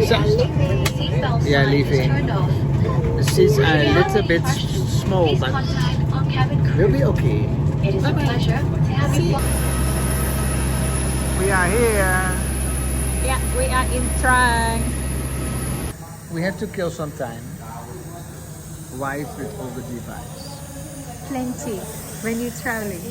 Yeah, leaving. The seats are a little bit small, but we'll be okay. It is a pleasure to have you. We are here. Yeah, we are in Trang. We have to kill some time. Wife with all the device. Plenty when you traveling.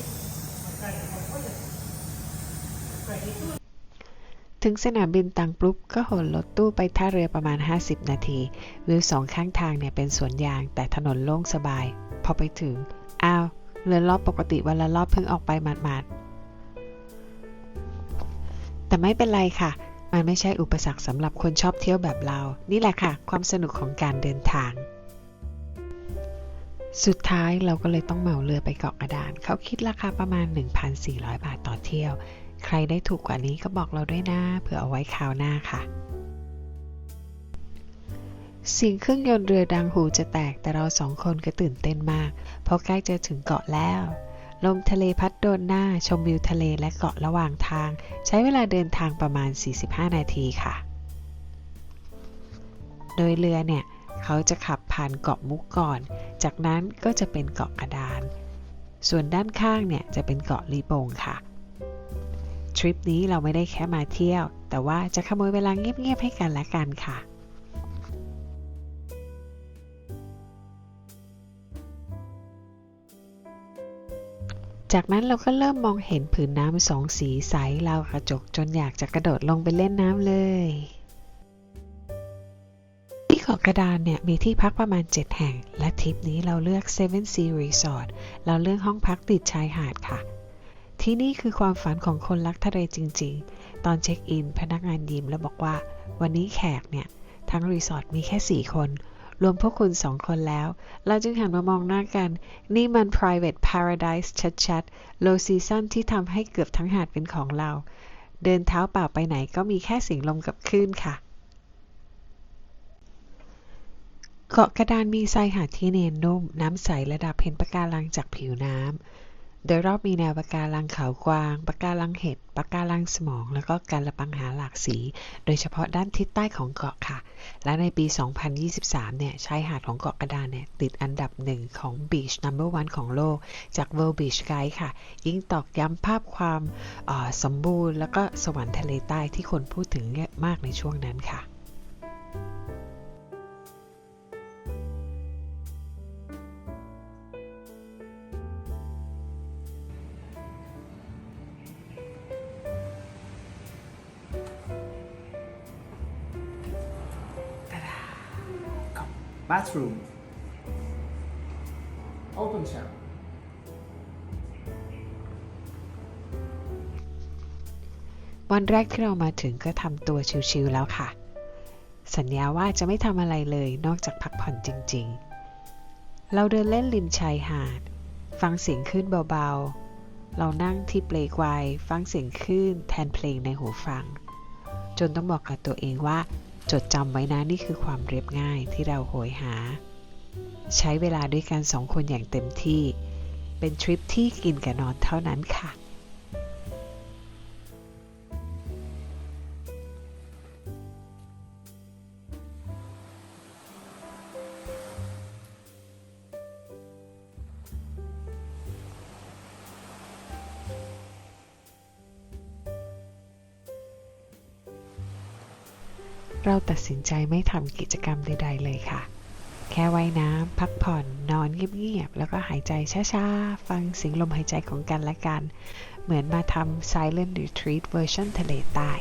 ถึงสนามบินตังปุ๊บก็โหนรถตู้ไปท่าเรือประมาณ50นาทีวิวสองข้างทางเนี่ยเป็นสวนยางแต่ถนนโล่งสบายพอไปถึงอ้าวเรือรอบปกติวันละรอบเพิ่งออกไปหมาดๆแต่ไม่เป็นไรค่ะมันไม่ใช่อุปสรรคสำหรับคนชอบเที่ยวแบบเรานี่แหละค่ะความสนุกของการเดินทางสุดท้ายเราก็เลยต้องเหมาเรือไปเกาะกระดานเขาคิดราคาประมาณ 1,400 บาทต่อเที่ยวใครได้ถูกกว่านี้ก็บอกเราด้วยนะเผื่อเอาไว้คราวหน้าค่ะเสียงเครื่องยนต์เรือดังหูจะแตกแต่เราสองคนก็ตื่นเต้นมากเพราะใกล้จะถึงเกาะแล้วลมทะเลพัดโดนหน้าชมวิวทะเลและเกาะระหว่างทางใช้เวลาเดินทางประมาณ45นาทีค่ะโดยเรือเนี่ยเขาจะขับผ่านเกาะมุกก่อนจากนั้นก็จะเป็นเกาะกระดานส่วนด้านข้างเนี่ยจะเป็นเกาะลีบงค่ะทริปนี้เราไม่ได้แค่มาเที่ยวแต่ว่าจะขโมยเวลาเงียบๆให้กันและกันค่ะจากนั้นเราก็เริ่มมองเห็นผืนน้ำสองสีใสราวกระจกจนอยากจะกระโดดลงไปเล่นน้ำเลยที่เกาะกระดานเนี่ยมีที่พักประมาณ7แห่งและทริปนี้เราเลือก Seven Sea Resort เราเลือกห้องพักติดชายหาดค่ะที่นี่คือความฝันของคนรักทะเลจริงๆตอนเช็คอินพนักงานยิ้มแล้วบอกว่าวันนี้แขกเนี่ยทั้งรีสอร์ทมีแค่4คนรวมพวกคุณ2คนแล้วเราจึงหันมามองหน้ากันนี่มัน private paradise ชัดๆ low season ที่ทำให้เกือบทั้งหาดเป็นของเราเดินเท้าเปล่าไปไหนก็มีแค่เสียงลมกับคลื่นค่ะเกาะกระดานมีทรายหาดที่เนียนนุ่มน้ำใสระดับเห็นปะการังจากผิวน้ำโดยรอบมีแนวปะการังเขากวางปะการังเห็ดปะการังสมองแล้วก็การละปังหาหลากสีโดยเฉพาะด้านทิศใต้ของเกาะค่ะและในปี 2023 เนี่ยชายหาดของเกาะกระดานเนี่ยติดอันดับ1ของ Beach Number 1 ของโลกจาก World Beach Guide ค่ะยิ่งตอกย้ำภาพความสมบูรณ์แล้วก็สวรรค์ทะเลใต้ที่คนพูดถึงมากในช่วงนั้นค่ะBathroom. Open shower. วันแรกที่เรามาถึงก็ทำตัวชิลๆแล้วค่ะสัญญาว่าจะไม่ทำอะไรเลยนอกจากพักผ่อนจริงๆเราเดินเล่นริมชายหาดฟังเสียงคลื่นเบาๆเรานั่งที่เปลไกวฟังเสียงคลื่นแทนเพลงในหูฟังจนต้องบอกกับตัวเองว่าจดจำไว้นะนี่คือความเรียบง่ายที่เราโหยหาใช้เวลาด้วยกัน2คนอย่างเต็มที่เป็นทริปที่กินกับนอนเท่านั้นค่ะเราตัดสินใจไม่ทำกิจกรรมใดๆเลยค่ะแค่ว่ายน้ำพักผ่อนนอนเงียบๆแล้วก็หายใจช้าๆฟังเสียงลมหายใจของกันและกันเหมือนมาทำ Silent Retreat เวอร์ชันทะเลใต้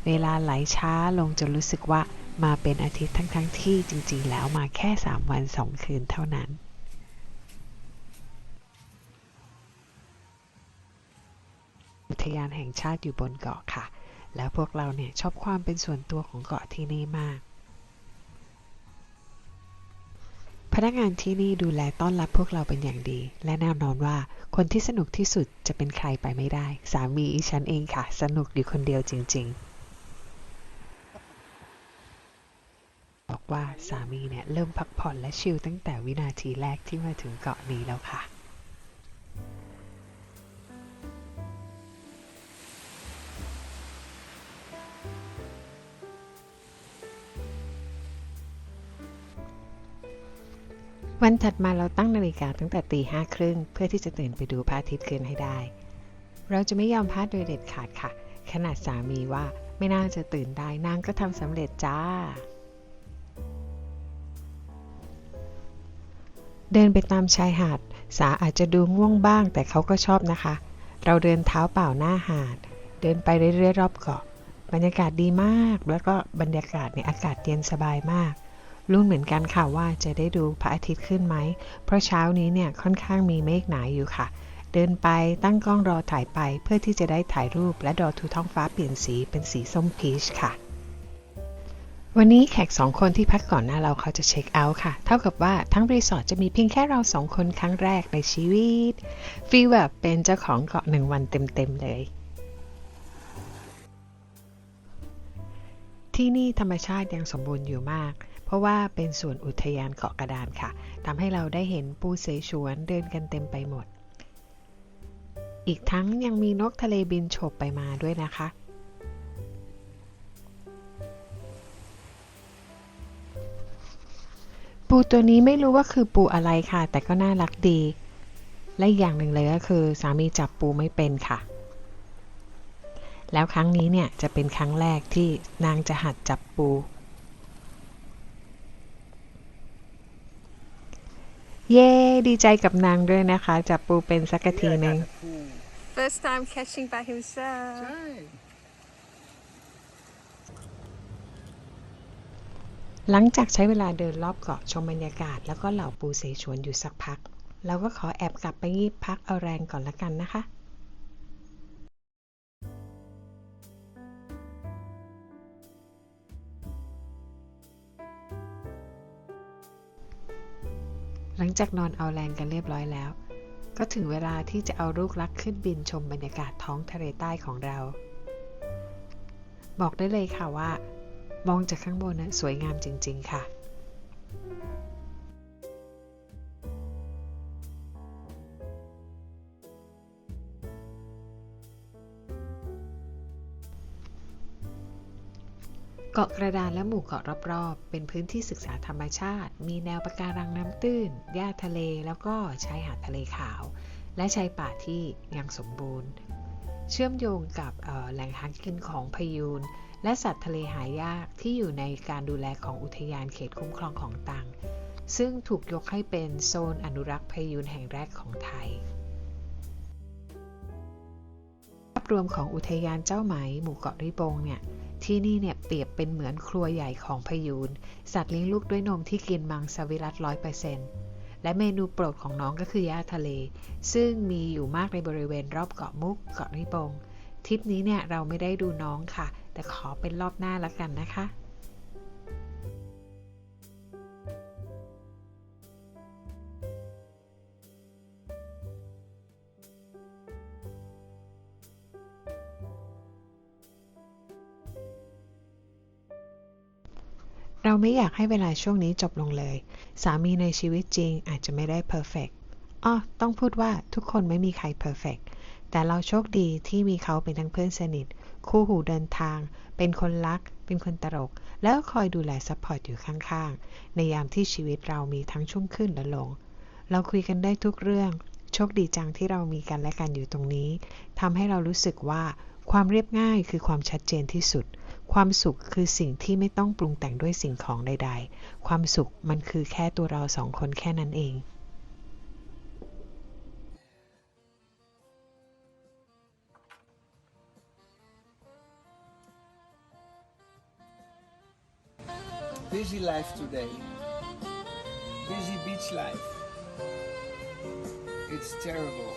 เวลาไหลช้าลงจนรู้สึกว่ามาเป็นอาทิตย์ทั้งที่จริงๆแล้วมาแค่3วัน2คืนเท่านั้นอุทยานแห่งชาติอยู่บนเกาะค่ะแล้วพวกเราเนี่ยชอบความเป็นส่วนตัวของเกาะที่นี่มากพนักงานที่นี่ดูแลต้อนรับพวกเราเป็นอย่างดีและแน่นอนว่าคนที่สนุกที่สุดจะเป็นใครไปไม่ได้สามีฉันเองค่ะสนุกอยู่คนเดียวจริงๆบอกว่าสามีเนี่ยเริ่มพักผ่อนและชิลตั้งแต่วินาทีแรกที่มาถึงเกาะนี้แล้วค่ะ วันถัดมาเราตั้งนาฬิกาตั้งแต่5:30 เพื่อที่จะตื่นไปดูพระอาทิตย์ขึ้นให้ได้เราจะไม่ยอมพลาดโดยเด็ดขาดค่ะขนาดสามีว่าไม่น่าจะตื่นได้นางก็ทำสำเร็จจ้าเดินไปตามชายหาดสาอาจจะดูง่วงบ้างแต่เขาก็ชอบนะคะเราเดินเท้าเปล่าหน้าหาดเดินไปเรื่อยๆรอบเกาะบรรยากาศดีมากแล้วก็บรรยากาศอากาศเย็นสบายมากลุ้นเหมือนกันค่ะว่าจะได้ดูพระอาทิตย์ขึ้นไหมเพราะเช้านี้ค่อนข้างมีเมฆหนาอยู่ค่ะเดินไปตั้งกล้องรอถ่ายไปเพื่อที่จะได้ถ่ายรูปและรอดูท้องฟ้าเปลี่ยนสีเป็นสีส้มพีชค่ะวันนี้แขก2 คนที่พักก่อนหน้าเราเขาจะเช็คเอาท์ค่ะเท่ากับว่าทั้งรีสอร์ทจะมีเพียงแค่เรา2 คนครั้งแรกในชีวิตฟีลแบบเป็นเจ้าของเกาะ1 วันเต็มๆเลยที่นี่ธรรมชาติยังสมบูรณ์อยู่มากเพราะว่าเป็นส่วนอุทยานเกาะกระดานค่ะทำให้เราได้เห็นปูเสฉวนเดินกันเต็มไปหมดอีกทั้งยังมีนกทะเลบินโฉบไปมาด้วยนะคะปูตัวนี้ไม่รู้ว่าคือปูอะไรค่ะแต่ก็น่ารักดีและอีกอย่างหนึ่งเลยก็คือสามีจับปูไม่เป็นค่ะแล้วครั้งนี้จะเป็นครั้งแรกที่นางจะหัดจับปูเย้ดีใจกับนางด้วยนะคะจับปูเป็นสักทีหนึ่ง First time catching by himself ใช่ หลังจากใช้เวลาเดินรอบเกาะชมบรรยากาศแล้วก็เหล่าปูเสฉวนอยู่สักพักเราก็ขอแอบกลับไปงีบพักเอาแรงก่อนละกันนะคะหลังจากนอนเอาแรงกันเรียบร้อยแล้วก็ถึงเวลาที่จะเอาลูกรักขึ้นบินชมบรรยากาศท้องทะเลใต้ของเราบอกได้เลยค่ะว่ามองจากข้างบนสวยงามจริงๆค่ะเกาะกระดานและหมู่เกาะรอบๆเป็นพื้นที่ศึกษาธรรมชาติมีแนวปะการังน้ำตื้นหญ้าทะเลแล้วก็ชายหาดทะเลขาวและชายป่าที่ยังสมบูรณ์เชื่อมโยงกับแหล่งหากินของพยูนและสัตว์ทะเลหายากที่อยู่ในการดูแลของอุทยานเขตคุ้มครองของตังซึ่งถูกยกให้เป็นโซนอนุรักษ์พยูนแห่งแรกของไทยภาพรวมของอุทยานเจ้าไหมหมู่เกาะริบงที่นี่เปรียบเป็นเหมือนครัวใหญ่ของพยูนสัตว์เลี้ยงลูกด้วยนมที่กินมังสวิรัติ 100% และเมนูโปรดของน้องก็คือหญ้าทะเลซึ่งมีอยู่มากในบริเวณรอบเกาะมุกเกาะริบงทริปนี้เราไม่ได้ดูน้องค่ะแต่ขอเป็นรอบหน้าแล้วกันนะคะเราไม่อยากให้เวลาช่วงนี้จบลงเลยสามีในชีวิตจริงอาจจะไม่ได้เพอร์เฟกต์ต้องพูดว่าทุกคนไม่มีใครเพอร์เฟกต์แต่เราโชคดีที่มีเขาเป็นทั้งเพื่อนสนิทคู่หูเดินทางเป็นคนรักเป็นคนตลกแล้วคอยดูแลซัพพอร์ตอยู่ข้างๆในยามที่ชีวิตเรามีทั้งช่วงขึ้นและลงเราคุยกันได้ทุกเรื่องโชคดีจังที่เรามีกันและกันอยู่ตรงนี้ทำให้เรารู้สึกว่าความเรียบง่ายคือความชัดเจนที่สุดความสุขคือสิ่งที่ไม่ต้องปรุงแต่งด้วยสิ่งของใดๆความสุขมันคือแค่ตัวเรา2 คนแค่นั้นเอง Busy life today. Busy beach life. It's terrible.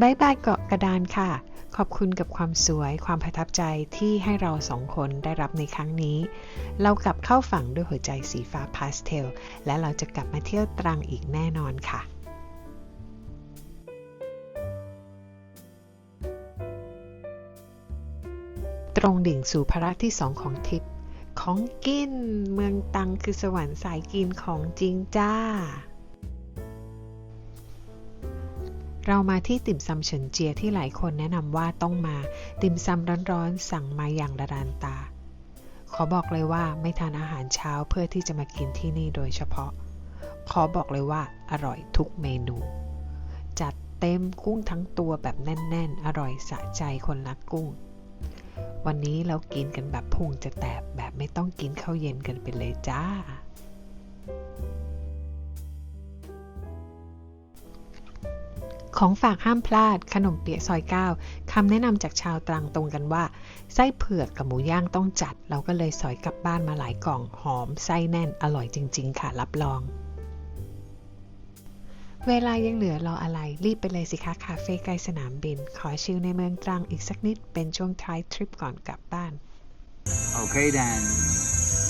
บ๊ายบายเกาะกระดานค่ะขอบคุณกับความสวยความประทับใจที่ให้เรา2 คนได้รับในครั้งนี้เรากลับเข้าฝั่งด้วยหัวใจสีฟ้าพาสเทลและเราจะกลับมาเที่ยวตรังอีกแน่นอนค่ะตรงดิ่งสู่ภาระที่2ของทริปของกินเมืองตรังคือสวรรค์สายกินของจริงจ้า เรามาที่ติ่มซำเฉินเจียที่หลายคนแนะนำว่าต้องมาติ่มซำร้อนๆสั่งมาอย่างระดานตาขอบอกเลยว่าไม่ทานอาหารเช้าเพื่อที่จะมากินที่นี่โดยเฉพาะขอบอกเลยว่าอร่อยทุกเมนูจัดเต็มกุ้งทั้งตัวแบบแน่นๆอร่อยสะใจคนรักกุ้งวันนี้เรากินกันแบบพุงจะแตกแบบไม่ต้องกินข้าวเย็นกันไปเลยจ้าของฝากห้ามพลาดขนมเปี๊ยะซอย9คำแนะนำจากชาวตรังตรงกันว่าไส้เผือกกับหมูย่างต้องจัดเราก็เลยสอยกลับบ้านมาหลายกล่องหอมไส้แน่นอร่อยจริงๆค่ะรับรองเวลายังเหลือรออะไรรีบไปเลยสิคะคาเฟ่ใกล้สนามบินขอชิลในเมืองตรังอีกสักนิดเป็นช่วงท้ายทริปก่อนกลับบ้าน Okay then,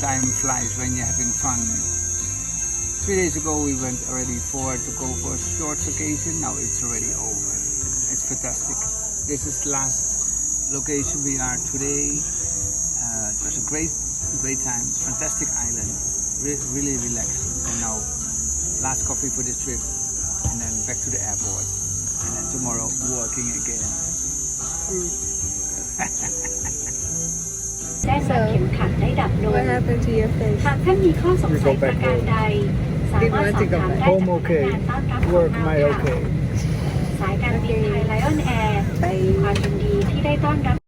time flies when you're having fun. 3 days ago we went already to go for a short vacation, now it's already over. It's fantastic. This is the last location we are today. It was a great time, fantastic island, really relaxed. And now, last coffee for the trip, and then back to the airport. And then tomorrow working again. ได้รัดเข็มขัดได้ดับลง What happened to your face? หากท่านมีข้อสงสัยประการใด สามารถสอบถามได้จากพนักงานต้อนรับของเราค่ะสายการบินไทยไลออนแอร์มีความยินดีที่ได้ต้อนรับ